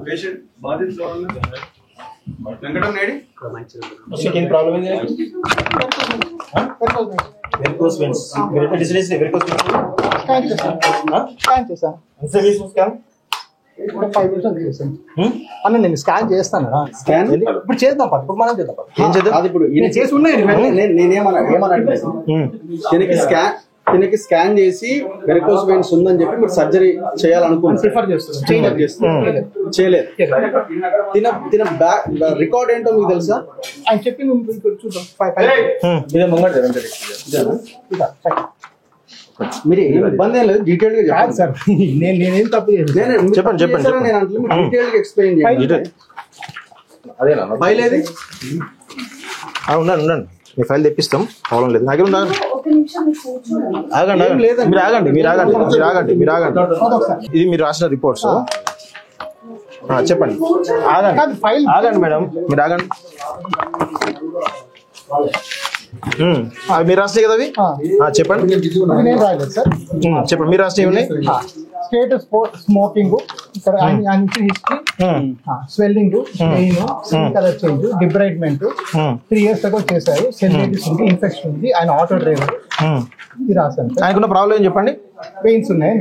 Patient బాధితులు Venkatam నేడి problem ఏంటి? Varicose veins. మీరు ఎట్లా డిసైడ్ చేసి వెరికోస్ వెయిన్స్ స్కాన్ చేశాను. స్కాన్ 5 నిమిషాలు చేశాను అన్న. నేను స్కాన్ చేస్తాను. స్కాన్ ఇప్పుడు చేద్దాం. ఇప్పుడు మనం చేద్దాం. ఏం చేద్దాం? అది ఇప్పుడు ఈయన చేసి ఉన్నాయి. తినకి స్కాన్ చేసి వెరికోస్ వెయిన్స్ ఉందని చెప్పి మీరు సర్జరీ చేయాలనుకుంటున్నారు. ప్రిఫర్ చేస్తున్నాను. చేయలేదు. తిన రికార్డ్ ఏంటో మీకు తెలుసా? ఆయన చెప్పింది చూద్దాం. మీరు ఇబ్బంది ఏం లేదు, డీటెయిల్ గా చెప్పండి సార్. నేనేం తప్పు చెప్పండి నేను అంటే డీటెయిల్ గా ఎక్స్ప్లెయిన్ చేయండి. అదేనా ఫైల్ ఏది? ఉండండి, మీ ఫైల్ తెప్పిస్తాం. ప్రాబ్లం లేదు. దగ్గర ఉండండి. ఆగండి. మీరు ఆగండి. ఇది మీరు రాసిన రిపోర్ట్స్. చెప్పండి. ఆగండి మేడం, మీరు ఆగండి. మీరు రాసినాయి కదా అవి? చెప్పండి. చెప్పండి, మీరు రాసినవి ఉన్నాయి. స్టేటస్ స్మోకింగ్, ఇక్కడ history, swelling, pain, skin colour change, debridement 3 years ago చేశారు. సెల్యూలిటిస్ ఉంది, ఇన్ఫెక్షన్ ఉంది. ఆయన ఆటో డ్రైవర్. ఇది రాశాను. ఆయనకున్న ప్రాబ్లం ఏం చెప్పండి? పెయిన్స్ ఉన్నాయి.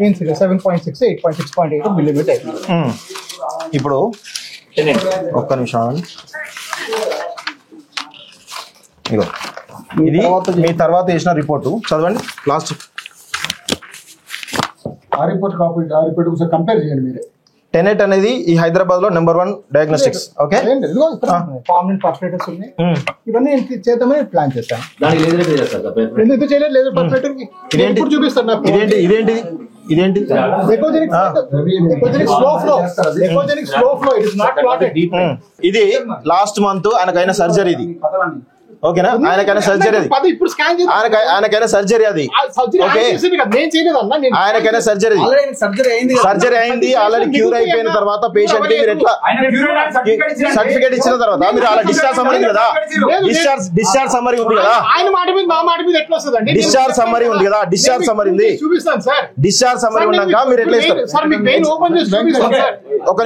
Pains 7.6, 8.6.8 millimetre. ఇప్పుడు ఒక్క నిమిషం. ఇగో ఇది మీ తర్వాత చేసిన రిపోర్టు చదవండి. లాస్ట్ ఆ రిపోర్ట్ కంపేర్ చేయండి మీరే. టెనెట్ అనేది ఈ హైదరాబాద్ లో నెంబర్ 1 డయాగ్నోస్టిక్స్. ఓకే, కామన్ పర్ఫెక్టర్స్ ఉన్నాయి. ఇవన్నీ చేద్దామని ప్లాన్ చేశాను. ఎందుకు చేయలేదు? లేదు పర్ఫెక్టర్ ఇప్పుడు చూపిస్తాను. ఇదేంటి? ఇది లాస్ట్ మంత్ ఆయనకైన సర్జరీ. ఇది ఓకేనా? ఆయనకైనా సర్జరీ అది. ఆయనకైనా సర్జరీ అది. ఓకే, ఆయనకైనా సర్జరీ అయింది. ఆల్రెడీ క్యూర్ అయిపోయిన తర్వాత పేషెంట్ కి మీరు ఎట్లా సర్టిఫికేట్ ఇచ్చిన తర్వాత మీరు అలా డిశ్చార్జ్ సమ్మరీ ఉంది కదా, డిశ్చార్జ్ సమ్మరీ ఉంది కదా, డిశ్చార్జ్ సమ్మరీ ఉంది కదా, డిశ్చార్జ్ సమ్మరీ ఉంది. డిశ్చార్జ్ సమ్మరీ ఉన్నాక మీరు ఎట్లా ఇస్తారు? ఒక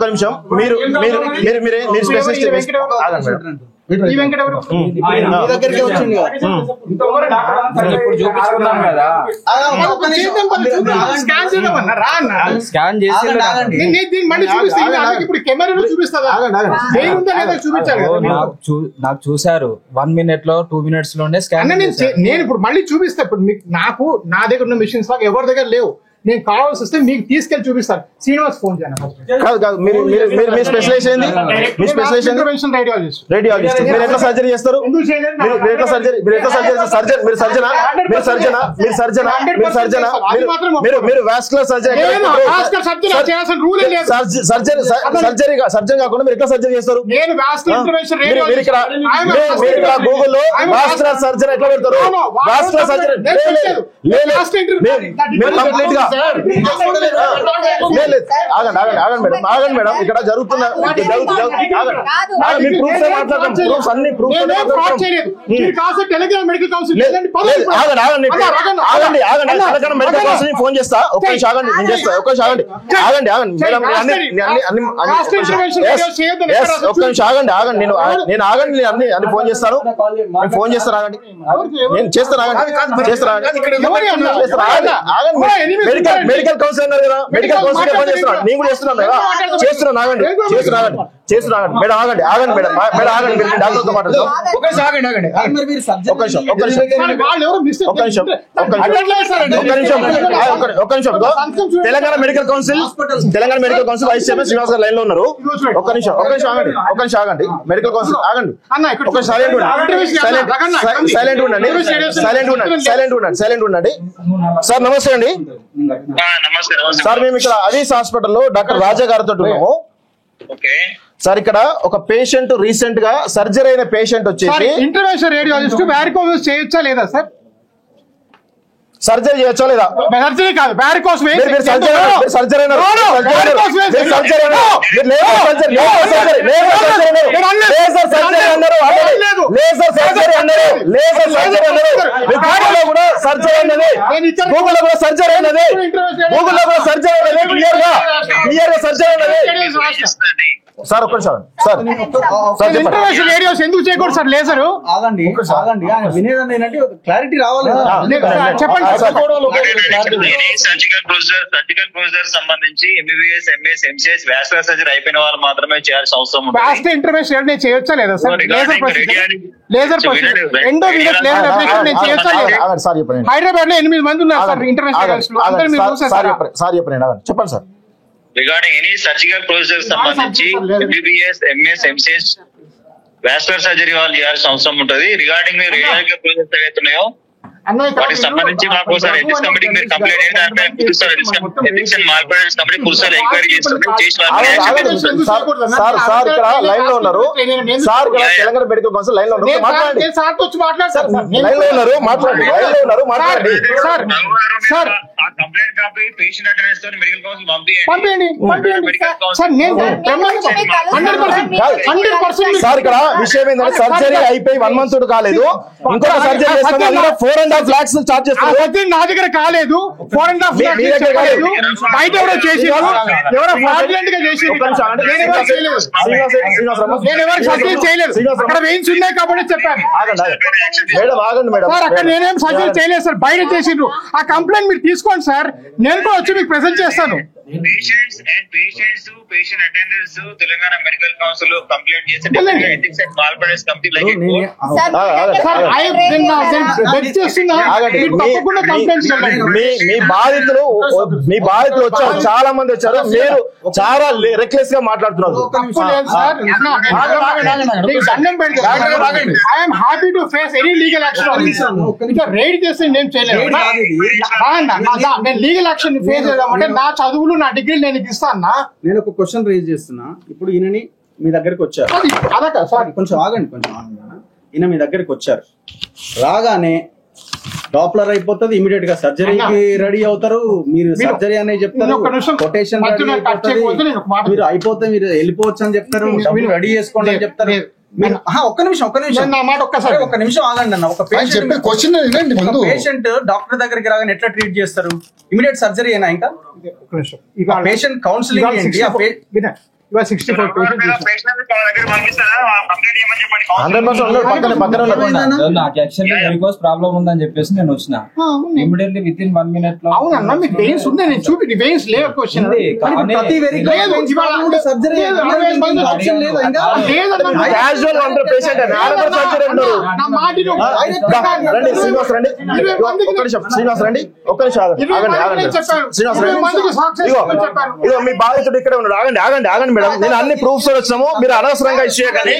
నిమిషం. మీరు స్పెషలిస్ట్ దగ్గరికి వచ్చింది స్కాన్ చేసి నాకు చూసారు 1 minute లో 2 minutes లోనే స్కాన్. నేను ఇప్పుడు మళ్ళీ చూపిస్తా. ఇప్పుడు మీకు నాకు నా దగ్గర ఉన్న మిషన్స్ లాగా ఎవరి దగ్గర లేవు. నేను కావాల్సి వస్తే మీకు తీసుకెళ్లి చూపిస్తాను. శ్రీనివాస్ ఫోన్ చేయండి. మీ స్పెషలైజేషన్ ఏంది? మీ స్పెషలైజేషన్ ఇంటర్వెన్షన్ రేడియాలజిస్ట్. మీరు ఎట్లా సర్జరీ చేస్తారు? మీరు వాస్కులర్ సర్జరీ కాకుండా మీరు ఎట్లా సర్జరీ చేస్తారు? గూగుల్లో వాస్కులర్ సర్జరీ ఎట్లా పెడతారు? వాస్కులర్ సర్జరీ కంప్లీట్ గా ఆగండి మేడం. ఇక్కడ జరుగుతున్న మెడికల్ కౌన్సిల్ ఫోన్ చేస్తా. ఒక్క నిమిషం ఆగండి. నేను అన్ని ఫోన్ చేస్తాను. ఫోన్ చేస్తాను. నేను చేస్తాను. మెడికల్ కౌన్సిల్ అన్నారు కదా, మెడికల్ కౌన్సిల్ ఫోన్ చేస్తున్నాను. నేను కూడా చేస్తున్నాను కదా, చేస్తున్నాను. మేడం ఆగండి మేడం డాక్టర్తో మాట్లాడతాం. ఒక్క నిమిషం. Telangana medical council vice chairman Srinivas గారు లైన్ లో ఉన్నారు. ఒక్క నిమిషం ఆగండి. మెడికల్ కౌన్సిల్ ఆగండి. సైలెంట్ ఉండండి. సార్ నమస్తే అండి. సార్ మేము ఇక్కడ అలీస్ హాస్పిటల్లో డాక్టర్ రాజా గారితో ఉన్నాము. సార్ ఇక్కడ ఒక పేషెంట్ రీసెంట్ గా సర్జరీ అయిన పేషెంట్ వచ్చేసి ఇంటర్వెన్షన్ రేడియాలజిస్ట్ వారికోస్ చేయొచ్చా లేదా సార్? సర్జరీ చేయొచ్చా లేదా? సర్జరీ కాదు, వారికోస్ లేజర్ సర్జరీ అన్నది గూగుల్లో కూడా సర్జరీ అన్నది క్లియర్ గా సర్జరీ అన్నది. సార్ ఒక్క నిమిషం సార్ ఏరియాస్ ఎందుకు చేయకూడదు సార్ లేజర్? ఆగండి వినేదాన్ని ఏంటంటే క్లారిటీ రావాలి. చెప్పండి. సర్జికల్ ప్రొసీజర్ సంబంధించి MBBS MS MCS vascular surgery అయిపోయిన వాళ్ళు మాత్రమే చేయాల్సిన అవసరం ఉంది. వాస్ట్ ఇంటర్వెన్షన్ నేను చేయొచ్చా లేదా sir? Laser procedure endo laser application నేను చేయొచ్చా లేదా? హైదరాబాద్ లో 8 మంది ఉన్నారు సార్ ఇంటర్వెన్షన్. చెప్పండి sir. Regarding any surgical procedure సంబంధించి MBBS MS MCS vascular surgery వాళ్ళు చేయాల్సిన అవసరం ఉంటుంది. రిగార్డింగ్ మీరు రేడియాలజికల్ ప్రొసీజర్స్ ఏవైతున్నాయో వాటికి సంబంధించి మాకు ఒకసారి ఎథిక్స్ కమిటీకి మీరు కంప్లైంట్ అయితే దానిపై పూర్తిసారి ఎథిక్స్ అండ్ మాల్ప్రాక్టీస్ కమిటీ పూర్తిసారి ఎంక్వైరీ చేస్తుంది. సార్ ఇక్కడ లైన్ లో ఉన్నారు. సార్ ఇక్కడ తెలంగాణ మెడికల్ కౌన్సిల్ లైన్ లో ఉన్నారు. మాట్లాడండి. కంప్లైంట్ కాపీ పేషెంట్ అటెండెన్స్ తో మెడికల్ కౌన్సిల్ పంపించండి. సార్ ఇక్కడ విషయం ఏంటంటే సర్జరీ అయిపోయి 1 month కాలేదు, ఇంకొక సర్జరీ చేస్తాం. 4.5 lakhs చార్జ్ చేస్తారు. నా దగ్గర కాలేదు, 4.5 lakhs కాలేదు, బయట ఎవరో చేసి ఎవరో ఫ్రాడ్యులెంట్ గా చేసి నేను ఎవరు సర్జరీ చేయలేదు. అక్కడ వెయిన్స్ ఉన్నాయి కాబట్టి చెప్పాను. సార్ అక్కడ నేనేం సర్జరీ చేయలేదు సార్, బయట చేసిండ్రు. ఆ కంప్లైంట్ మీరు తీసుకోండి సార్, నేను కూడా వచ్చి మీకు ప్రెజెంట్ చేస్తాను. Patient attenders Telangana medical council complaint చేసి ఎథిక్స్ అండ్ మాల్ప్రాక్టీస్ కమిటీ మీ బాధితులు వచ్చారు, చాలా మంది వచ్చారు. మీరు చాలా రెక్లెస్ గా మాట్లాడుతున్నారు. I'm happy to face any legal action. Raid చేస్తే నేను చేయలేదు. నేను లీగల్ యాక్షన్ ఫేస్ చేద్దామంటే నా చదువులు నా డిగ్రీ నేను ఇస్తాను. నేను ఒక క్వశ్చన్ రేజ్ చేస్తున్నా. ఇప్పుడు ఈయనని మీ దగ్గరికి వచ్చారు, కొంచెం ఆగండి. ఈయన మీ దగ్గరికి వచ్చారు, రాగానే డాప్లర్ అయిపోతుంది, ఇమీడియట్ గా సర్జరీకి రెడీ అవుతారు. మీరు సర్జరీ అనే చెప్తారు, కొటేషన్ మీరు అయిపోతే మీరు వెళ్ళిపోవచ్చు అని చెప్తారు, రెడీ చేసుకోండి అని చెప్తారు. ఒక్క నిమిషం ఆగండి అన్న. ఒక పేషెంట్ డాక్టర్ దగ్గరికి రాగానే ఎట్లా ట్రీట్ చేస్తారు? ఇమీడియట్ సర్జరీ అయినా ఇంకా పేషెంట్ కౌన్సిలింగ్ ఏంటి? 64 నాకు యాక్చువల్లీ వెరికోస్ ప్రాబ్లం ఉందని చెప్పేసి నేను వచ్చిన ఇమిడియట్లీ విత్ ఇన్ 1 minute లో. అవునన్నా మీకు వెయిన్స్ ఉంది, నేను చూపి వెయిన్స్ లేవు క్వశ్చన్ మీ బాధితుడు ఇక్కడ ఉన్నాడు. ఆగండి మేడం, నేను అన్ని ప్రూఫ్స్ వచ్చినాము, మీరు అనవసరంగా ఇష్యూ కానీ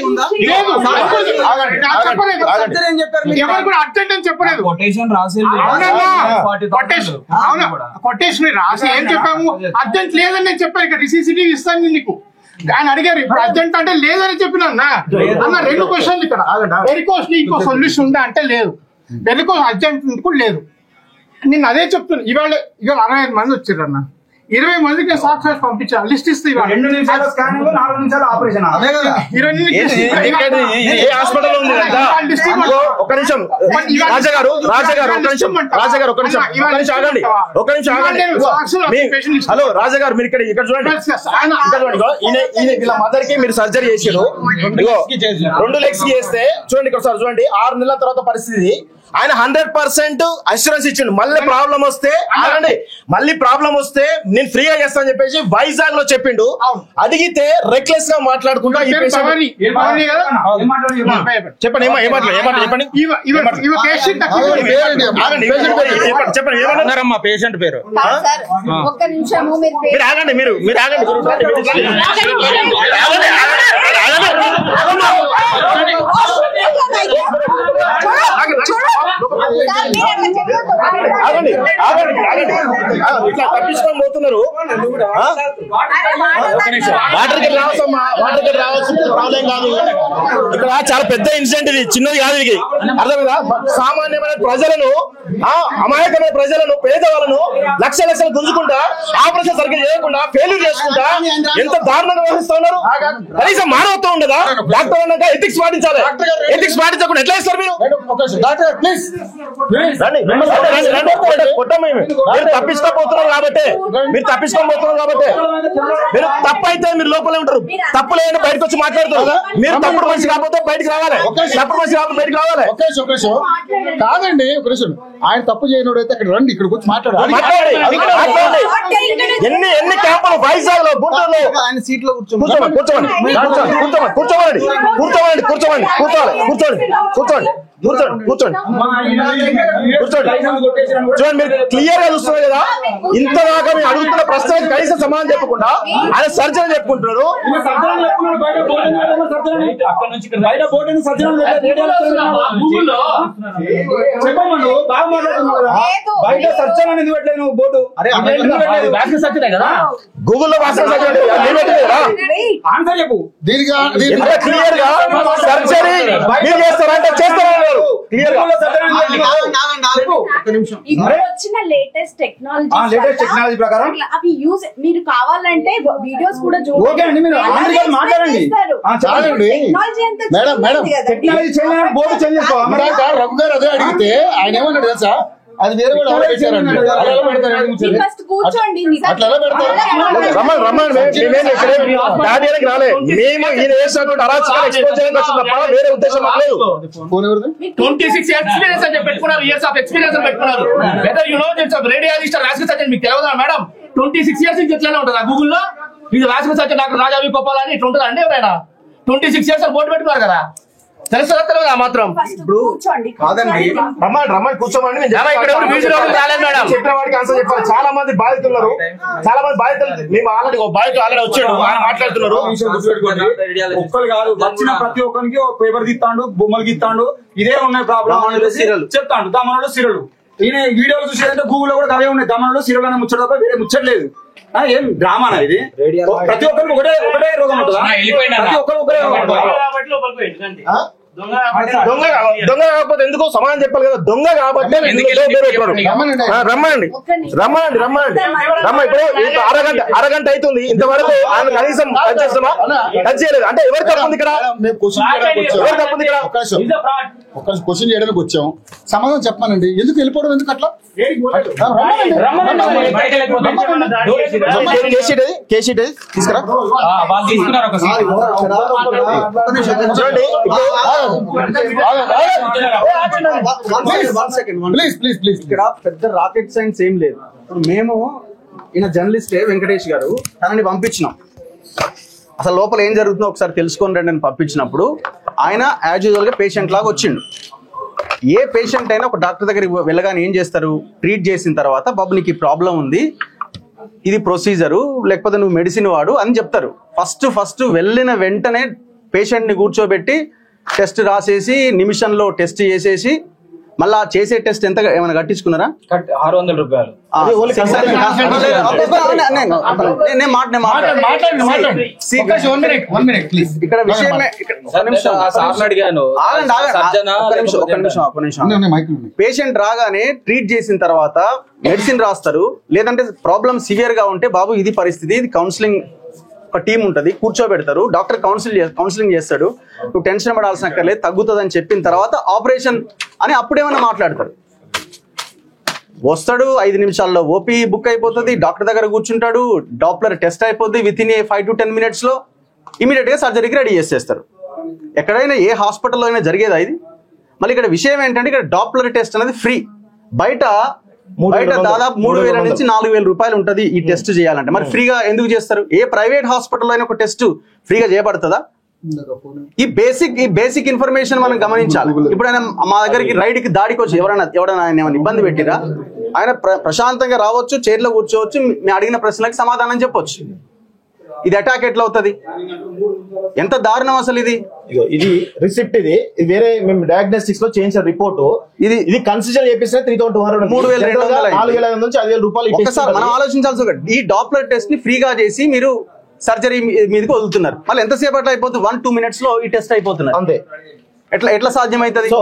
కొటేషన్ రాసి ఏం చెప్పాము? అర్జెంట్ లేదని నేను చెప్పాను. ఇక్కడ CCTV ఇస్తాను నీకు. ఆయన అడిగారు ఇప్పుడు అర్జెంట్ అంటే లేదని చెప్పినా అన్న. 2 క్వశ్చన్లు ఇక్కడ. వెరికోస్ ఇంకో సొల్యూషన్ ఉందా అంటే లేదు, వెరికోస్ అర్జెంట్ కూడా లేదు. నేను అదే చెప్తున్నా. ఇవాళ 65 మంది వచ్చారు అన్న, 20 మందికి నేను సాఫ్ట్వేర్ పంపించాను. లిస్ట్ ఇస్తే 2 నిమిషాలు స్కానింగ్, 4 నిమిషాలు ఆపరేషన్. ఒక నిమిషం రాజాగారు హలో రాజాగారు, మీరు ఇక్కడ చూడండి. వీళ్ళ మదర్ కి మీరు సర్జరీ చేసారు, 2 legs కి చేస్తే చూడండి ఇక్కడ సార్ చూడండి. 6 నెలల తర్వాత పరిస్థితి ఆయన 100% అష్యూరెన్స్ ఇచ్చిండు. మళ్ళీ ప్రాబ్లం వస్తే నేను ఫ్రీగా చేస్తాను చెప్పేసి వైజాగ్ లో చెప్పిండు. అడిగితే రెక్లెస్ గా మాట్లాడుకుంటా చెప్పండి. ఏమన్నారమ్మా పేషెంట్ పేరు? మీరు ఆగండి. ఆగండి ఆగండి ఆగండి ఇట్లా తప్పించుకొని పోతున్నారు. వాటర్కి రావచ్చమ్మా, వాటర్కి రావచ్చు, ప్రాబ్లం కాదు. ఇక్కడ చాలా పెద్ద ఇన్సిడెంట్, ఇది చిన్నది కాదు. ఇది అర్థమైందా? సామాన్యమైన ప్రజలను, అమాయకమైన ప్రజలను, పేదవాళ్ళను లక్ష లక్షలు గుంజుకుంటా, ఆపరేషన్ సరిగ్గా చేయకుండా ఫెయిల్యూర్ చేసుకుంటా ఎంత దారుణంగా వ్యవహరిస్తా ఉన్నారు. కనీసం మానవత్వం ఉండదా? డాక్టర్ అన్నాక ఎథిక్స్ పాటించాలి. ఎథిక్స్ పాటించకుండా ఎట్లా ఇస్తారు మీరు? మీరు తప్పించుకోబోతున్నారు కాబట్టి, మీరు తప్పు అయితే మీరు లోపలే ఉంటారు. తప్పు లేని బయటకు వచ్చి మాట్లాడుతారు. మీరు తప్పుడు మనిషి కాకపోతే బయటకు రావాలి. తప్పుడు మనిషి కాకపోతే బయటకు రావాలి. కాదండి, ఒక నిమిషం. ఆయన తప్పు చేయనోడు అయితే అక్కడ రండి, ఇక్కడ కూర్చొని మాట్లాడాలి. ఎన్ని క్యాంపులు వైజాగ్ లో, గుంటూరులో ఆయన సీట్ లో కూర్చోండి. కూర్చోండి కూర్చోండి కూర్చోండి కూర్చోండి కూర్చోవాలి. కూర్చోండి కూర్చోండి కూర్చోండి కూర్చోండి కూర్చోండి. చూడండి, మీరు క్లియర్ గా చూస్తున్నారు కదా. ఇంతదాకా మీరు అడుగుతున్న ప్రశ్నకి కనీసం సమాధానం చెప్పకుండా ఆయన సర్జన్ చెప్పుకుంటున్నారు. గూగుల్లో చెప్పు. క్లియర్ గా సర్జరీ మీరు చేస్తారంటే చేస్తారన్నారు. ఇప్పుడు వచ్చిన లేటెస్ట్ టెక్నాలజీ ప్రకారం అవి యూజ్ మీరు కావాలంటే వీడియోస్ కూడా మాట్లాడండి. రఘు గారు అదే అడిగితే ఆయన ఏమన్నాడు తెలుసా? అది వేరే వాళ్ళు ఎవరో పెట్టారండి. కూర్చోండి. రమ్మని రాలే. మేము ఈయన వేసినటువంటి అరాచకాలు ఎక్స్పోజ్ చేయడానికి వచ్చింది తప్ప వేరే ఉద్దేశం లేదు. 26 ఎక్స్పీరియన్స్ అని పెట్టుకున్నారు. ఇయర్స్ ఆఫ్ ఎక్స్పీరియన్స్ అని పెట్టుకున్నారు. వెదర్ యు నో రేడియాలజిస్ట్ రాజకీయ సర్జన్ మీకు తెలియదా మేడం? 26 ఇయర్స్ నుంచి ఎట్లనే ఉంటుందా గూగుల్లో? ఇది రాజకీయ సర్జన్ డాక్టర్ రాజావి గోపాల్ అని ఇట్లా ఉంటుందా అండి? ఎవరైనా 26 ఇయర్స్ అని బోర్డు పెట్టుకున్నారు కదా, తెలుస్తుందా తెలియదా మాత్రం? ఇప్పుడు కాదండి, రమ్మని కూర్చోమని చెప్పిన వాడికి ఆన్సర్ చెప్పాలి. చాలా మంది బాధితున్నారు, చాలా మంది బాధితులు. మేము ఆల్రెడీ బాధితులు ఆల్రెడీ వచ్చాడు, ఆయన మాట్లాడుతున్నారు. ఒక్కరు కాదు, వచ్చిన ప్రతి ఒక్కరికి పేపర్ తీస్తాడు, బొమ్మలు గీస్తాడు. ఇదే ఉన్నాయి ప్రాబ్లం చెప్తాడు. దమనంలో సిరలు ఈయన వీడియోలు చూసేదంటే గూగుల్లో కూడా అవే ఉన్నాయి. దమనంలో సిరలు అనే ముచ్చట తప్ప వేరే ముచ్చట్లేదు. ఏం డ్రామానా ఇది? ప్రతి ఒక్కరికి ఒకటే రోగం ఉంటుందా? ప్రతి ఒక్కరు ఒకటే రోగం ఉంటుందా? దొంగ కాకపోతే ఎందుకో సమాధానం చెప్పాలి కదా. దొంగ కాబట్టి రమ్మండి రమ్మండి రమ్మండి రమ్మ. ఇప్పుడు అరగంట అవుతుంది, ఇంతవరకు ఆయన కనీసం టచ్ చేస్తామా? టచ్ చేయలేదు అంటే ఎవరు తప్పుంది ఇక్కడ? ఎవరు తప్పుంది ఇక్కడ? ఒక క్వశ్చన్ చేయడానికి వచ్చాం, సమాధానం చెప్పానండి. ఎందుకు వెళ్ళిపోవడం? ఎందుకు అట్లా? కేసీట్ తీసుకురా. చూడండి, ఇక్కడ పెద్ద రాకెట్ సైన్స్ ఏం లేదు. ఇప్పుడు మేము ఈయన జర్నలిస్టే వెంకటేష్ గారు, తనని పంపించినాం. అసలు లోపల ఏం జరుగుతుందో ఒకసారి తెలుసుకొని రండి అని పంపించినప్పుడు ఆయన యాజ్ యూజువల్ గా పేషెంట్ లాగా వచ్చిండు. ఏ పేషెంట్ అయినా ఒక డాక్టర్ దగ్గరికి వెళ్ళగానే ఏం చేస్తారు? ట్రీట్ చేసిన తర్వాత బాబు నీకు ఈ ప్రాబ్లం ఉంది, ఇది ప్రొసీజరు, లేకపోతే నువ్వు మెడిసిన్ వాడు అని చెప్తారు. ఫస్ట్ వెళ్ళిన వెంటనే పేషెంట్ ని కూర్చోబెట్టి టెస్ట్ రాసేసి నిమిషంలో టెస్ట్ చేసేసి మళ్ళా చేసే టెస్ట్ ఎంత ఏమైనా కట్టించుకున్నారా? 600 రూపాయలు. ఇక్కడ విషయమే. పేషెంట్ రాగానే ట్రీట్ చేసిన తర్వాత మెడిసిన్ రాస్తారు. లేదంటే ప్రాబ్లం సివియర్ గా ఉంటే బాబు ఇది పరిస్థితి, ఇది కౌన్సిలింగ్ ఒక టీం ఉంటది, కూర్చోబెడతారు. డాక్టర్ కౌన్సిలింగ్ చేస్తాడు. నువ్వు టెన్షన్ పడాల్సిన అక్కర్లేదు, తగ్గుతుంది అని చెప్పిన తర్వాత ఆపరేషన్ అని అప్పుడేమన్నా మాట్లాడతారు. వస్తాడు, 5 నిమిషాల్లో ఓపీ బుక్ అయిపోతుంది, డాక్టర్ దగ్గర కూర్చుంటాడు, డాప్లర్ టెస్ట్ అయిపోద్ది. విత్ ఇన్ 5 to 10 minutes లో ఇమీడియట్ గా సర్జరీకి రెడీ చేసేస్తారు. ఎక్కడైనా ఏ హాస్పిటల్లో అయినా జరిగేదా ఇది? మళ్ళీ ఇక్కడ విషయం ఏంటంటే ఇక్కడ డాప్లర్ టెస్ట్ అనేది ఫ్రీ. బయట దాదాపు 3,000 నుంచి 4,000 రూపాయలు ఉంటది ఈ టెస్ట్ చేయాలంటే. మరి ఫ్రీగా ఎందుకు చేస్తారు? ఏ ప్రైవేట్ హాస్పిటల్ అయినా ఒక టెస్ట్ ఫ్రీగా చేయబడుతుందా? ఈ బేసిక్ ఇన్ఫర్మేషన్ మనం గమనించాలి. ఇప్పుడు ఆయన మా దగ్గరికి రైడ్ కి దాడికి వచ్చి ఎవరైనా ఆయన ఏమైనా ఇబ్బంది పెట్టిరా? ఆయన ప్రశాంతంగా రావచ్చు, చైర్లో కూర్చోవచ్చు, మేము అడిగిన ప్రశ్నలకు సమాధానం చెప్పొచ్చు. ఇది అటాక్ ఎట్లా అవుతుంది? ఎంత దారుణం అసలు ఇది. ఇది రిసిప్ట్, ఇది వేరే మేము డయాగ్నోస్టిక్స్ లో చేయించిన రిపోర్ట్. ఇది కన్సిడర్ చేపిస్తే 3,200 4,500 నుంచి 5,000 రూపాయలు. ఒకసారి మనం ఆలోచించాల్సి ఒకటి, ఈ డాప్లర్ టెస్ట్ ని ఫ్రీగా చేసి మీరు సర్జరీ మీదకి వదులుతున్నారు. మళ్ళీ ఎంతసేపట్లో అయిపోతుంది? 1-2 minutes లో ఈ టెస్ట్ అయిపోతున్నారు. అంతే. ఎట్లా సాధ్యమవుతుంది? సో